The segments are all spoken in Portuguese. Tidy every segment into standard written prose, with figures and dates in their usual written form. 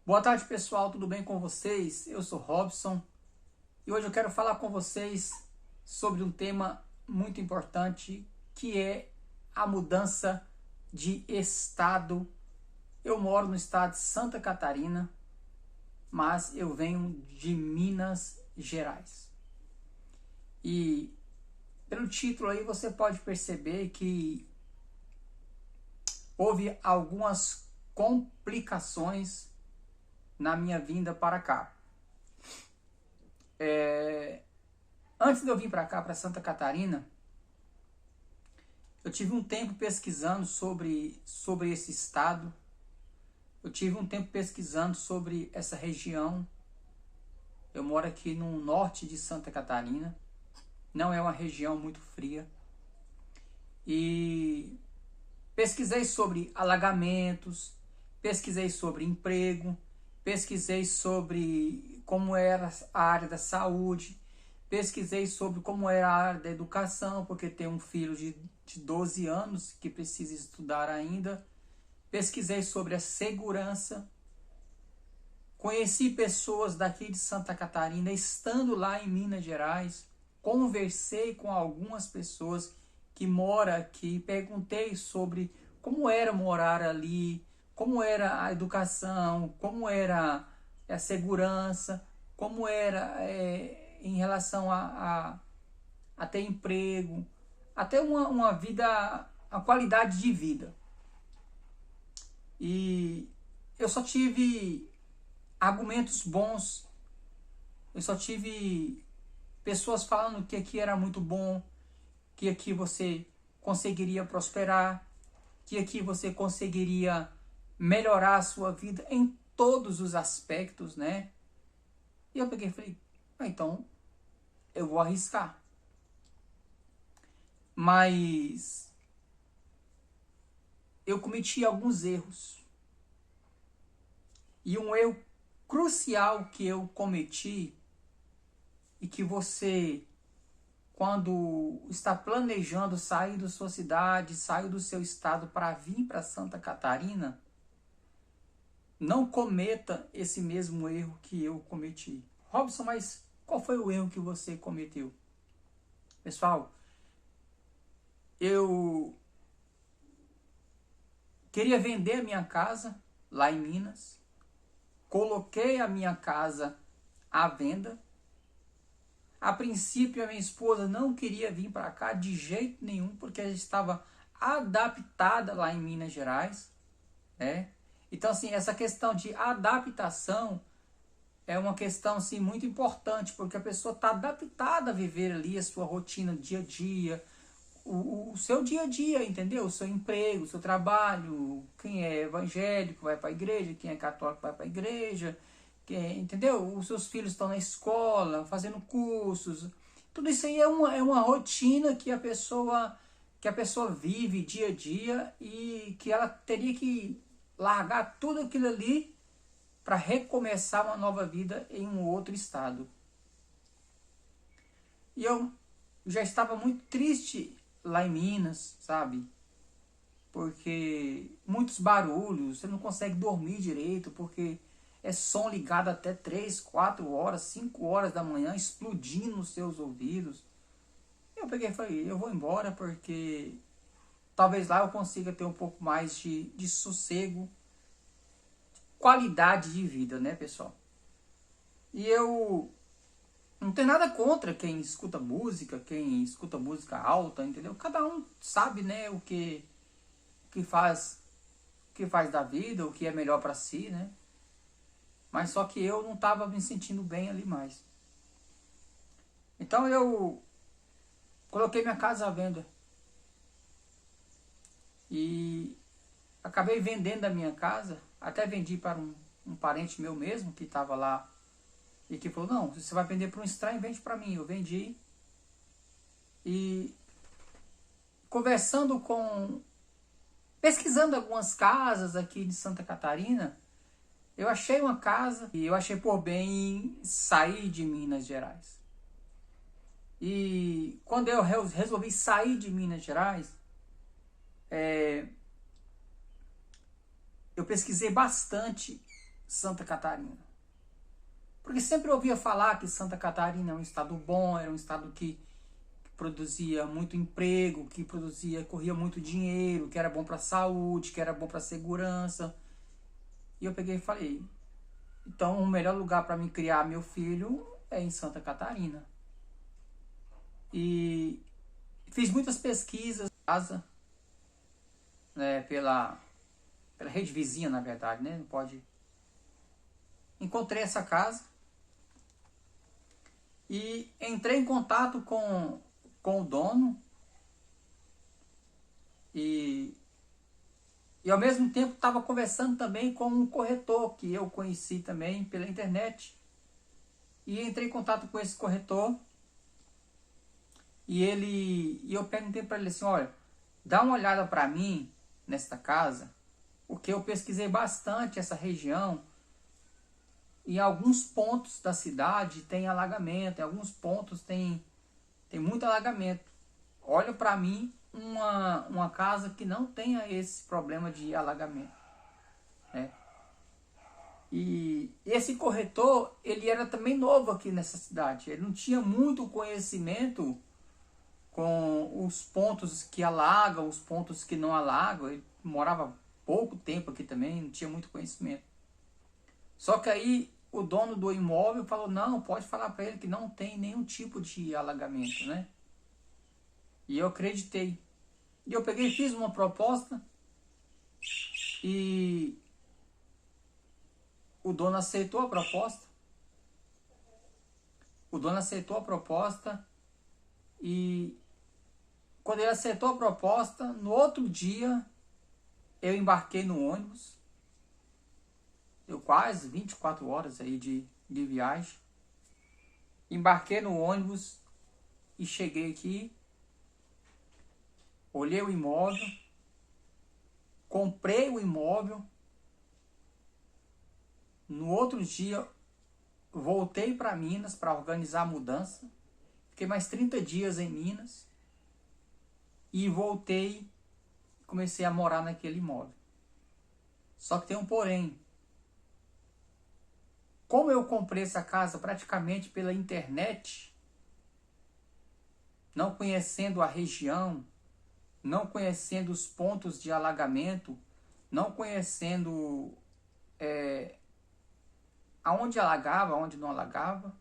Boa tarde, pessoal, tudo bem com vocês? Eu sou Robson e hoje eu quero falar com vocês sobre um tema muito importante, que é a mudança de estado. Eu moro no estado de Santa Catarina, mas eu venho de Minas Gerais. E pelo título aí você pode perceber que houve algumas complicações na minha vinda para cá. Antes de eu vir para cá, para Santa Catarina, eu tive um tempo pesquisando sobre esse estado. Eu tive um tempo pesquisando sobre essa região. Eu moro aqui no norte de Santa Catarina. Não é uma região muito fria. E pesquisei sobre alagamentos, pesquisei sobre emprego, pesquisei sobre como era a área da saúde, pesquisei sobre como era a área da educação, porque tem um filho de 12 anos que precisa estudar ainda. Pesquisei sobre a segurança. Conheci pessoas daqui de Santa Catarina, estando lá em Minas Gerais. Conversei com algumas pessoas que moram aqui, perguntei sobre como era morar ali, como era a educação, como era a segurança, como era em relação a ter emprego, até uma vida, a qualidade de vida. E eu só tive argumentos bons, eu só tive pessoas falando que aqui era muito bom, que aqui você conseguiria prosperar, que aqui você conseguiria melhorar a sua vida em todos os aspectos, né? E eu peguei e falei, então eu vou arriscar. Mas eu cometi alguns erros. E um erro crucial que eu cometi, e que você, quando está planejando sair da sua cidade, sair do seu estado para vir para Santa Catarina, não cometa esse mesmo erro que eu cometi. Robson, mas qual foi o erro que você cometeu? Pessoal, eu queria vender a minha casa lá em Minas, coloquei a minha casa à venda. A princípio, a minha esposa não queria vir para cá de jeito nenhum, porque ela estava adaptada lá em Minas Gerais, né? Então, assim, essa questão de adaptação é uma questão, assim, muito importante, porque a pessoa está adaptada a viver ali a sua rotina, dia a dia, o seu dia a dia, entendeu? O seu emprego, o seu trabalho, quem é evangélico vai para a igreja, quem é católico vai para a igreja, entendeu? Os seus filhos estão na escola, fazendo cursos. Tudo isso aí é uma rotina que a pessoa vive dia a dia e que ela teria que largar tudo aquilo ali para recomeçar uma nova vida em um outro estado. E eu já estava muito triste lá em Minas, sabe? Porque muitos barulhos, você não consegue dormir direito, porque é som ligado até 3, 4 horas, 5 horas da manhã, explodindo nos seus ouvidos. Eu peguei e falei, eu vou embora porque talvez lá eu consiga ter um pouco mais de sossego, qualidade de vida, né, pessoal? E eu não tenho nada contra quem escuta música alta, entendeu? Cada um sabe, né, o que faz da vida, o que é melhor para si, né? Mas só que eu não estava me sentindo bem ali mais. Então eu coloquei minha casa à venda. E acabei vendendo a minha casa. Até vendi para um parente meu mesmo, que estava lá. E que falou, não, você vai vender para um estranho, vende para mim. Eu vendi. E conversando pesquisando algumas casas aqui de Santa Catarina, eu achei uma casa e eu achei por bem sair de Minas Gerais. E quando eu resolvi sair de Minas Gerais, eu pesquisei bastante Santa Catarina? Porque sempre ouvia falar que Santa Catarina é um estado bom, era um estado que produzia muito emprego, que corria muito dinheiro, que era bom para a saúde, que era bom para a segurança. E eu peguei e falei, então o melhor lugar para me criar meu filho é em Santa Catarina. E fiz muitas pesquisas, casa, né, pela rede vizinha, na verdade, né? Não pode. Encontrei essa casa e entrei em contato com o dono e ao mesmo tempo estava conversando também com um corretor que eu conheci também pela internet. E entrei em contato com esse corretor e eu perguntei para ele assim, olha, dá uma olhada para mim nesta casa, porque eu pesquisei bastante essa região. Em alguns pontos da cidade tem alagamento, em alguns pontos tem muito alagamento. Olha para mim uma casa que não tenha esse problema de alagamento, né? E esse corretor, ele era também novo aqui nessa cidade. Ele não tinha muito conhecimento com os pontos que alagam, os pontos que não alagam. Ele morava pouco tempo aqui também, não tinha muito conhecimento. Só que aí o dono do imóvel falou, não, pode falar para ele que não tem nenhum tipo de alagamento, né? E eu acreditei. E eu peguei e fiz uma proposta e o dono aceitou a proposta. O dono aceitou a proposta e quando ele aceitou a proposta, no outro dia eu embarquei no ônibus. Deu quase 24 horas aí de viagem. Embarquei no ônibus e cheguei aqui. Olhei o imóvel. Comprei o imóvel. No outro dia, voltei para Minas para organizar a mudança. Fiquei mais 30 dias em Minas. E voltei. Comecei a morar naquele imóvel. Só que tem um porém. Como eu comprei essa casa praticamente pela internet, não conhecendo a região, não conhecendo os pontos de alagamento, não conhecendo aonde alagava, aonde não alagava,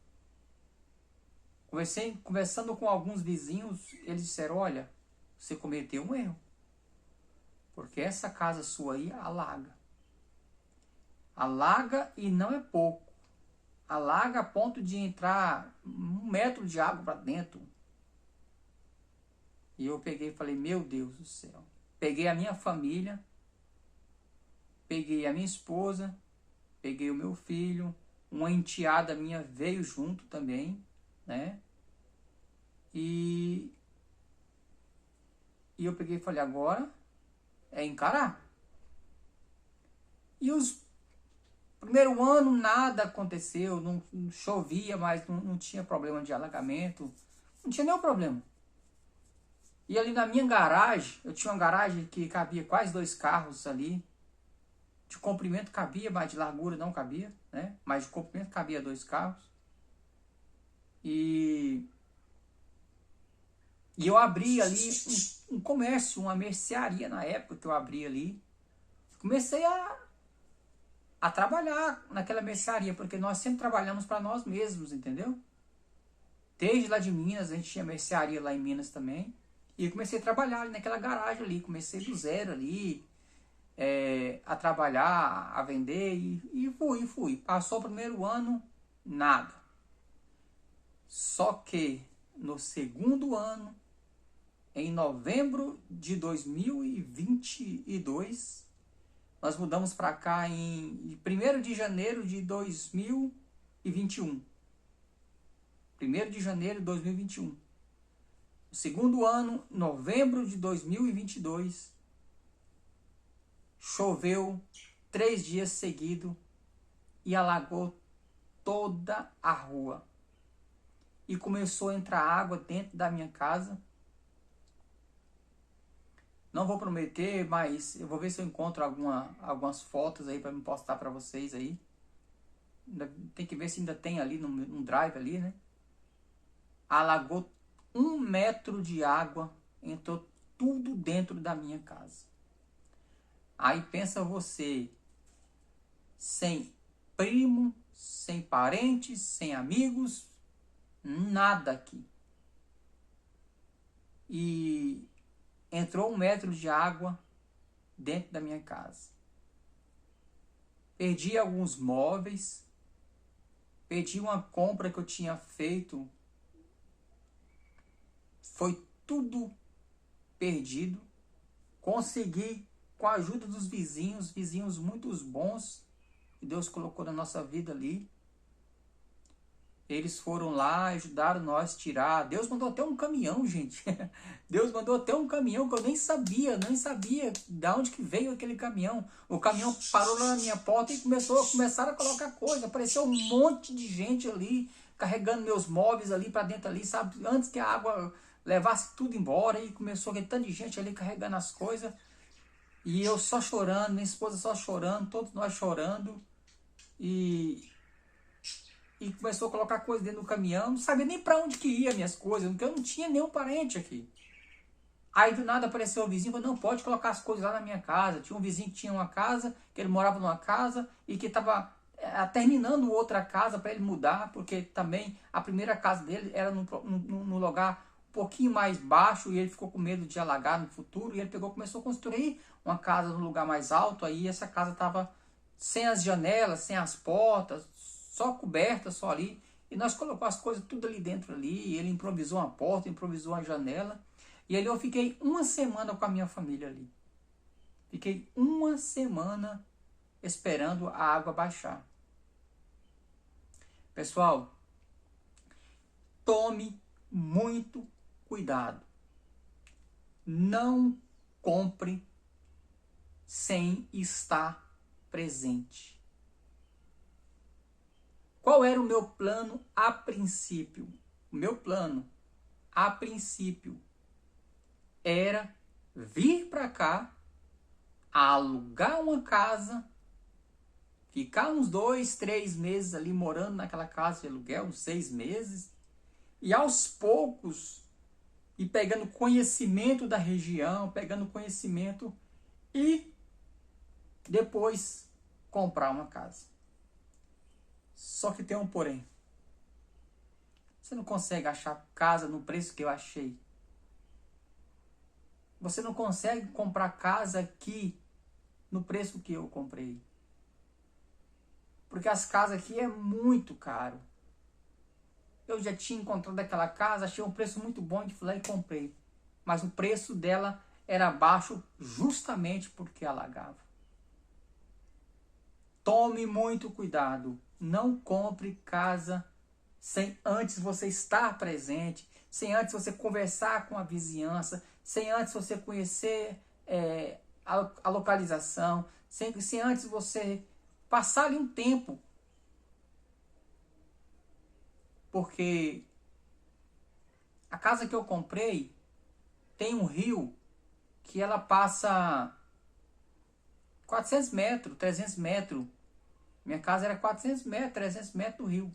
conversando com alguns vizinhos, eles disseram, olha, você cometeu um erro, porque essa casa sua aí alaga. Alaga e não é pouco. Alaga a ponto de entrar 1 metro de água para dentro. E eu peguei e falei, meu Deus do céu. Peguei a minha família, peguei a minha esposa, peguei o meu filho, uma enteada minha veio junto também, né? E eu peguei e falei, agora é encarar. E os primeiro ano nada aconteceu, não chovia, mas não tinha problema de alagamento, não tinha nenhum problema. E ali na minha garagem, eu tinha uma garagem que cabia quase 2 carros ali, de comprimento cabia, mas de largura não cabia, né? Mas de comprimento cabia 2 carros. E eu abri ali um comércio, uma mercearia na época que eu abri ali. Comecei a trabalhar naquela mercearia, porque nós sempre trabalhamos para nós mesmos, entendeu? Desde lá de Minas, a gente tinha mercearia lá em Minas também. E eu comecei a trabalhar ali naquela garagem ali, comecei do zero ali, a trabalhar, a vender e fui. Passou o primeiro ano, nada. Só que no segundo ano, em novembro de 2022, nós mudamos para cá em 1º de janeiro de 2021. 1º de janeiro de 2021. No segundo ano, novembro de 2022, choveu 3 dias seguidos e alagou toda a rua. E começou a entrar água dentro da minha casa. Não vou prometer, mas eu vou ver se eu encontro algumas fotos aí para me postar para vocês aí. Tem que ver se ainda tem ali no drive ali, né? Alagou 1 metro de água, entrou tudo dentro da minha casa. Aí pensa você, sem primo, sem parentes, sem amigos, nada aqui. E entrou 1 metro de água dentro da minha casa. Perdi alguns móveis, perdi uma compra que eu tinha feito, foi tudo perdido. Consegui, com a ajuda dos vizinhos muito bons, que Deus colocou na nossa vida ali. Eles foram lá, ajudaram nós a tirar. Deus mandou até um caminhão, gente. Deus mandou até um caminhão que eu nem sabia de onde que veio aquele caminhão. O caminhão parou lá na minha porta e começaram a colocar coisa. Apareceu um monte de gente ali, carregando meus móveis ali para dentro ali, sabe? Antes que a água levasse tudo embora, e começou aquele tanto de gente ali carregando as coisas. E eu só chorando, minha esposa só chorando, todos nós chorando. E começou a colocar coisa dentro do caminhão. Não sabia nem para onde que ia minhas coisas, porque eu não tinha nenhum parente aqui. Aí do nada apareceu o vizinho e falou, não, pode colocar as coisas lá na minha casa. Tinha um vizinho que tinha uma casa, que ele morava numa casa e que estava terminando outra casa para ele mudar, porque também a primeira casa dele era num lugar um pouquinho mais baixo e ele ficou com medo de alagar no futuro. E ele começou a construir uma casa num lugar mais alto. Aí essa casa estava sem as janelas, sem as portas, só coberta, só ali. E nós colocamos as coisas tudo ali dentro ali. E ele improvisou uma porta, improvisou uma janela. E ali eu fiquei 1 semana com a minha família ali. Fiquei 1 semana esperando a água baixar. Pessoal, tome muito cuidado. Não compre sem estar presente. Qual era o meu plano a princípio? O meu plano a princípio era vir para cá, alugar uma casa, ficar uns 2, 3 meses ali morando naquela casa de aluguel, uns 6 meses, e aos poucos ir pegando conhecimento da região, pegando conhecimento e depois comprar uma casa. Só que tem um porém. Você não consegue achar casa no preço que eu achei. Você não consegue comprar casa aqui no preço que eu comprei. Porque as casas aqui é muito caro. Eu já tinha encontrado aquela casa, achei um preço muito bom e fui lá e comprei. Mas o preço dela era baixo justamente porque alagava. Tome muito cuidado. Não compre casa sem antes você estar presente, sem antes você conversar com a vizinhança, sem antes você conhecer a localização, sem antes você passar ali um tempo. Porque a casa que eu comprei tem um rio que ela passa 400 metros, 300 metros. Minha casa era 400 metros, 300 metros do rio.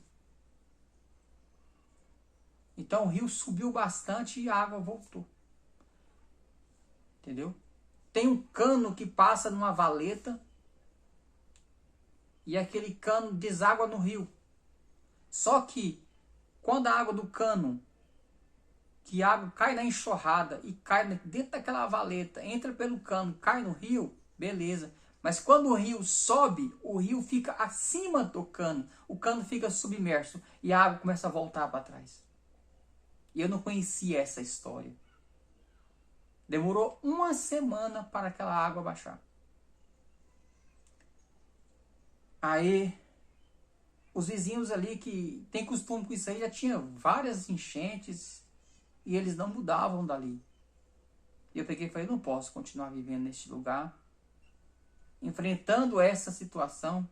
Então o rio subiu bastante e a água voltou. Entendeu? Tem um cano que passa numa valeta e aquele cano deságua no rio. Só que quando a água do cano, que a água cai na enxurrada e cai dentro daquela valeta, entra pelo cano, cai no rio, beleza. Mas quando o rio sobe, o rio fica acima do cano. O cano fica submerso e a água começa a voltar para trás. E eu não conhecia essa história. Demorou 1 semana para aquela água baixar. Aí, os vizinhos ali que tem costume com isso aí, já tinha várias enchentes e eles não mudavam dali. E eu peguei e falei, não posso continuar vivendo neste lugar, enfrentando essa situação.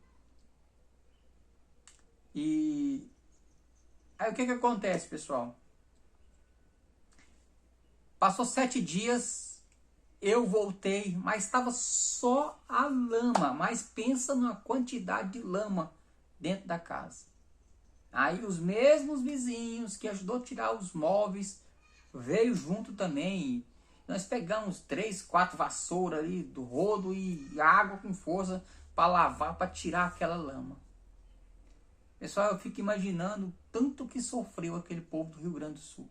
E aí o que acontece, pessoal? Passou 7 dias, eu voltei, mas estava só a lama. Mas pensa numa quantidade de lama dentro da casa. Aí os mesmos vizinhos que ajudou a tirar os móveis veio junto também. Nós pegamos 3, 4 vassouras ali do rodo e água com força para lavar, para tirar aquela lama. Pessoal, eu fico imaginando tanto que sofreu aquele povo do Rio Grande do Sul.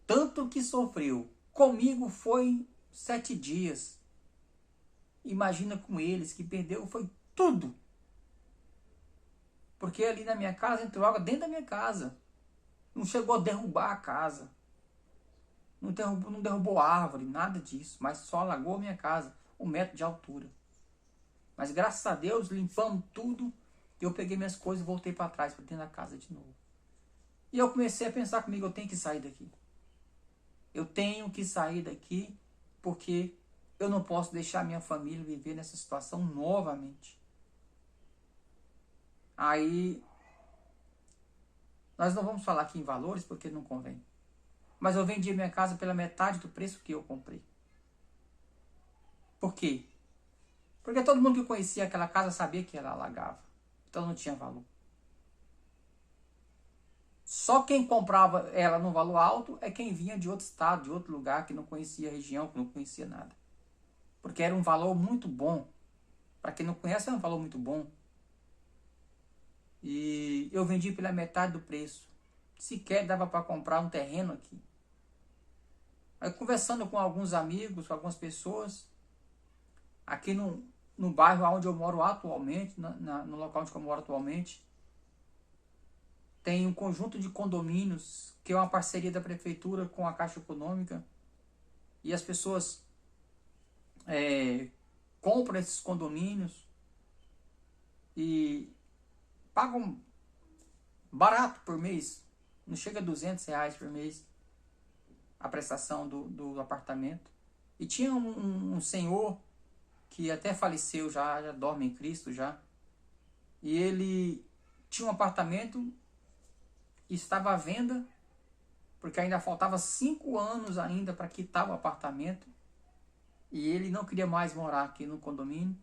Tanto que sofreu. Comigo foi 7 dias. Imagina com eles que perdeu foi tudo. Porque ali na minha casa entrou água dentro da minha casa. Não chegou a derrubar a casa. Não derrubou árvore, nada disso. Mas só alagou a minha casa, 1 metro de altura. Mas graças a Deus limpamos tudo. E eu peguei minhas coisas e voltei para trás, para dentro da casa de novo. E eu comecei a pensar comigo, eu tenho que sair daqui. Eu tenho que sair daqui porque eu não posso deixar minha família viver nessa situação novamente. Aí, nós não vamos falar aqui em valores porque não convém. Mas eu vendi minha casa pela metade do preço que eu comprei. Por quê? Porque todo mundo que conhecia aquela casa sabia que ela alagava. Então não tinha valor. Só quem comprava ela no valor alto é quem vinha de outro estado, de outro lugar, que não conhecia a região, que não conhecia nada. Porque era um valor muito bom. Para quem não conhece, é um valor muito bom. E eu vendi pela metade do preço. Sequer dava para comprar um terreno aqui. Aí conversando com alguns amigos, com algumas pessoas, aqui no bairro onde eu moro atualmente, no local onde eu moro atualmente, tem um conjunto de condomínios que é uma parceria da prefeitura com a Caixa Econômica. E as pessoas compram esses condomínios e pagam barato por mês. Não chega a R$200 por mês a prestação do apartamento. E tinha um senhor que até faleceu já dorme em Cristo já. E ele tinha um apartamento e estava à venda, porque ainda faltava 5 anos ainda para quitar o apartamento. E ele não queria mais morar aqui no condomínio.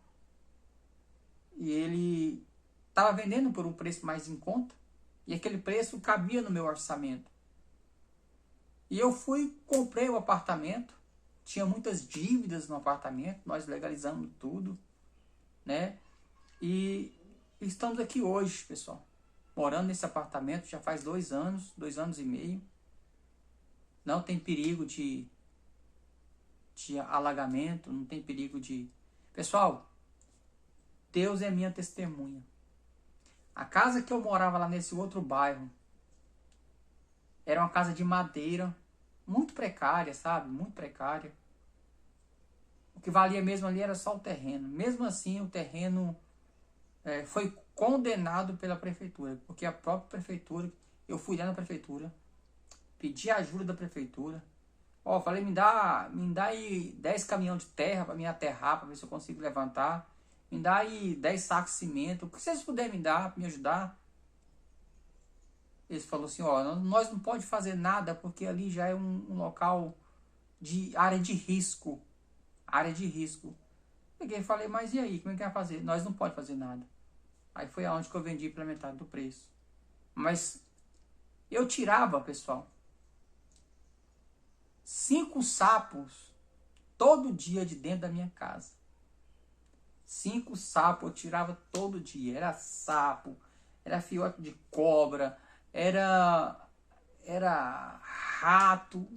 E ele estava vendendo por um preço mais em conta. E aquele preço cabia no meu orçamento. E eu comprei o apartamento. Tinha muitas dívidas no apartamento. Nós legalizamos tudo, né? E estamos aqui hoje, pessoal. Morando nesse apartamento já faz 2 anos, 2 anos e meio. Não tem perigo de alagamento, não tem perigo de... Pessoal, Deus é minha testemunha. A casa que eu morava lá nesse outro bairro era uma casa de madeira, muito precária, sabe? Muito precária. O que valia mesmo ali era só o terreno. Mesmo assim, o terreno foi condenado pela prefeitura, porque a própria prefeitura, eu fui lá na prefeitura, pedi a ajuda da prefeitura. Falei, me dá aí 10 caminhões de terra para me aterrar, para ver se eu consigo levantar. Me dá aí 10 sacos de cimento. O que vocês puderem me dar, me ajudar. Eles falaram assim, nós não pode fazer nada, porque ali já é um local de área de risco. Área de risco. Peguei e falei, mas e aí, como é que vai fazer? Nós não pode fazer nada. Aí foi aonde que eu vendi pela metade do preço. Mas eu tirava, pessoal, 5 sapos todo dia de dentro da minha casa. 5 sapos eu tirava todo dia. Era sapo, era fiote de cobra, era rato.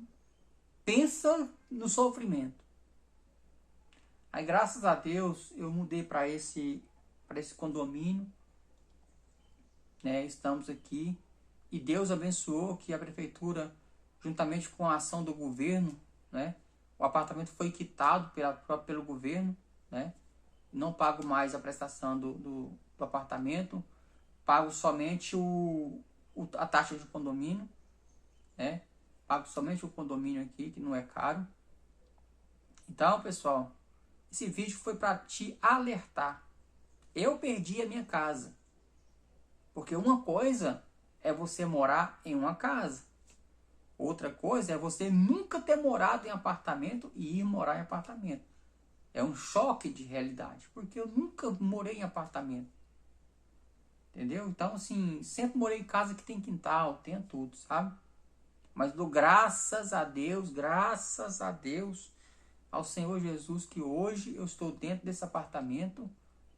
Pensa no sofrimento. Aí graças a Deus eu mudei para esse condomínio, né? Estamos aqui e Deus abençoou que a prefeitura, juntamente com a ação do governo, né? O apartamento foi quitado pelo governo, né? Não pago mais a prestação do apartamento, pago somente a taxa de condomínio, né? Pago somente o condomínio aqui, que não é caro. Então, pessoal, esse vídeo foi para te alertar. Eu perdi a minha casa. Porque uma coisa é você morar em uma casa. Outra coisa é você nunca ter morado em apartamento e ir morar em apartamento. É um choque de realidade. Porque eu nunca morei em apartamento. entendeu? Então, assim, sempre morei em casa que tem quintal, tem tudo, sabe? Mas dou graças a Deus, ao Senhor Jesus, que hoje eu estou dentro desse apartamento,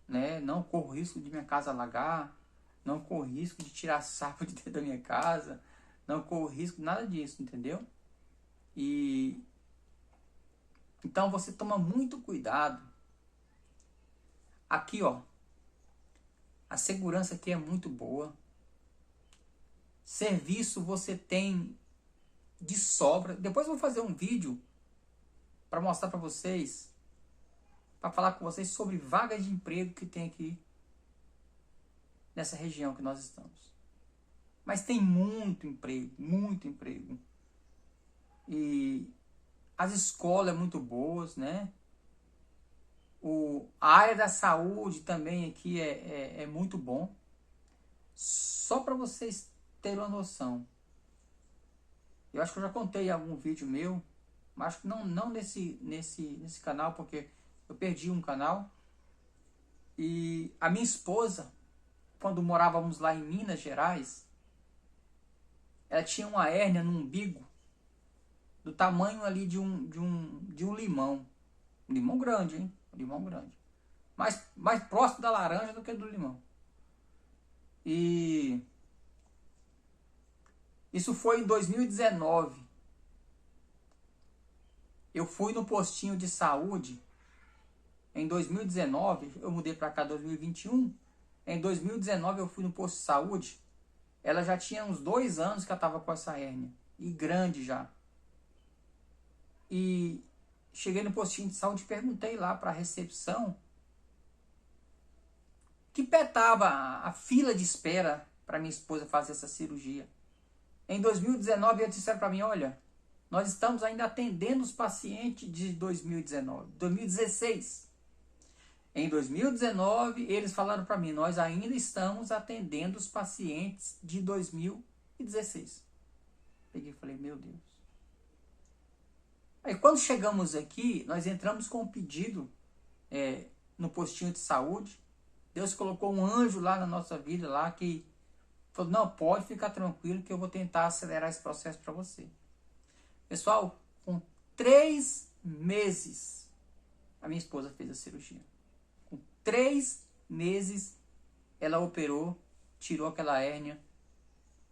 né? Não corro risco de minha casa alagar, não corro risco de tirar sapo de dentro da minha casa, não corro risco de nada disso, entendeu? E então você toma muito cuidado. Aqui, ó, a segurança aqui é muito boa. Serviço você tem de sobra. Depois eu vou fazer um vídeo para mostrar para vocês, para falar com vocês sobre vagas de emprego que tem aqui nessa região que nós estamos. Mas tem muito emprego, muito emprego. E as escolas muito boas, né? A área da saúde também aqui é muito bom. Só para vocês terem uma noção. Eu acho que eu já contei em algum vídeo meu, mas acho que não nesse canal, porque eu perdi um canal. E a minha esposa, quando morávamos lá em Minas Gerais, ela tinha uma hérnia no umbigo do tamanho ali de um limão. Um limão grande, hein? Um limão grande. Mais próximo da laranja do que do limão. E isso foi em 2019. Eu fui no postinho de saúde em 2019. Eu mudei para cá em 2021. Em 2019 eu fui no posto de saúde. Ela já tinha uns 2 anos que ela estava com essa hérnia. E grande já. E cheguei no postinho de saúde e perguntei lá para a recepção que pé estava a fila de espera para minha esposa fazer essa cirurgia. Em 2019 eles disseram para mim, olha, nós estamos ainda atendendo os pacientes de 2016. Em 2019 eles falaram para mim, nós ainda estamos atendendo os pacientes de 2016. Peguei e falei, meu Deus. Aí quando chegamos aqui, nós entramos com um pedido no postinho de saúde. Deus colocou um anjo lá na nossa vida, lá que falou, não, pode ficar tranquilo que eu vou tentar acelerar esse processo para você. Pessoal, com 3 meses, a minha esposa fez a cirurgia. Com 3 meses, ela operou, tirou aquela hérnia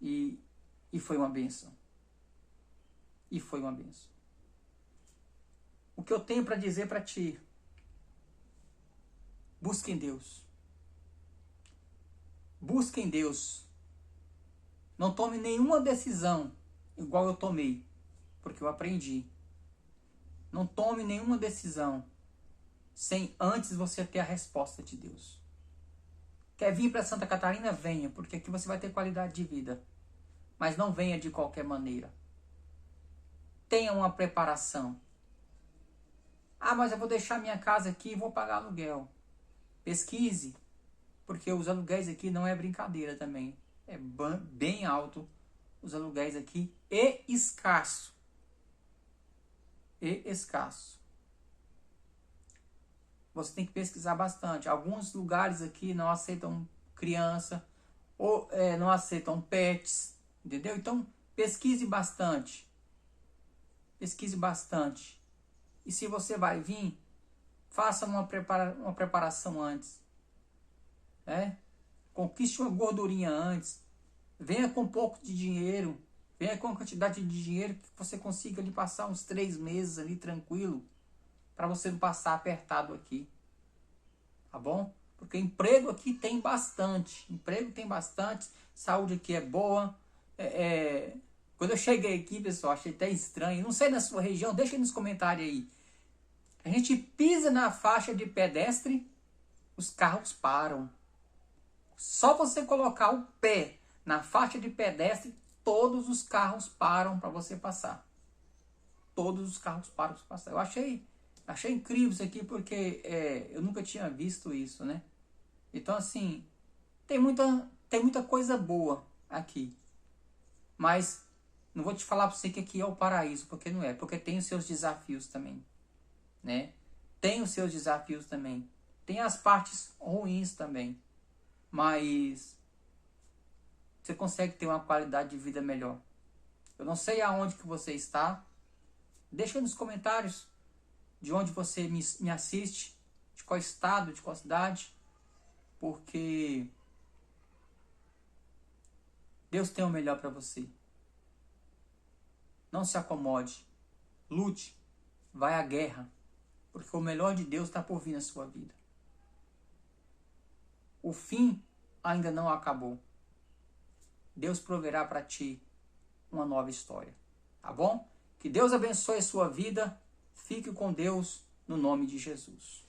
e foi uma bênção. E foi uma bênção. O que eu tenho para dizer para ti, busque em Deus. Busque em Deus. Não tome nenhuma decisão igual eu tomei, porque eu aprendi. Não tome nenhuma decisão sem antes você ter a resposta de Deus. Quer vir para Santa Catarina? Venha, porque aqui você vai ter qualidade de vida. Mas não venha de qualquer maneira. Tenha uma preparação. Ah, mas eu vou deixar minha casa aqui e vou pagar aluguel. Pesquise, porque os aluguéis aqui não é brincadeira também. É bem alto os aluguéis aqui e escasso. Você tem que pesquisar bastante. Alguns lugares aqui não aceitam criança ou não aceitam pets, entendeu? Então pesquise bastante. Pesquise bastante. E se você vai vir, faça uma preparação antes. Conquiste uma gordurinha antes. Venha com pouco de dinheiro. Venha com a quantidade de dinheiro que você consiga ali passar uns 3 meses ali tranquilo. Para você não passar apertado aqui. Tá bom? Porque emprego aqui tem bastante. Emprego tem bastante. Saúde aqui é boa. Quando eu cheguei aqui, pessoal, achei até estranho. Não sei na sua região, deixa aí nos comentários aí. A gente pisa na faixa de pedestre, os carros param. Só você colocar o pé na faixa de pedestre, todos os carros param para você passar. Todos os carros param para você passar. Eu achei incrível isso aqui, porque eu nunca tinha visto isso, né? Então, assim, tem muita coisa boa aqui. Mas não vou te falar para você que aqui é o paraíso, porque não é. Porque tem os seus desafios também, né? Tem os seus desafios também. Tem as partes ruins também. Mas você consegue ter uma qualidade de vida melhor. Eu não sei aonde que você está. Deixa nos comentários de onde você me assiste, de qual estado, de qual cidade, porque Deus tem o melhor para você. Não se acomode, lute, vai à guerra, porque o melhor de Deus está por vir na sua vida. O fim ainda não acabou. Deus proverá para ti uma nova história, tá bom? Que Deus abençoe a sua vida. Fique com Deus no nome de Jesus.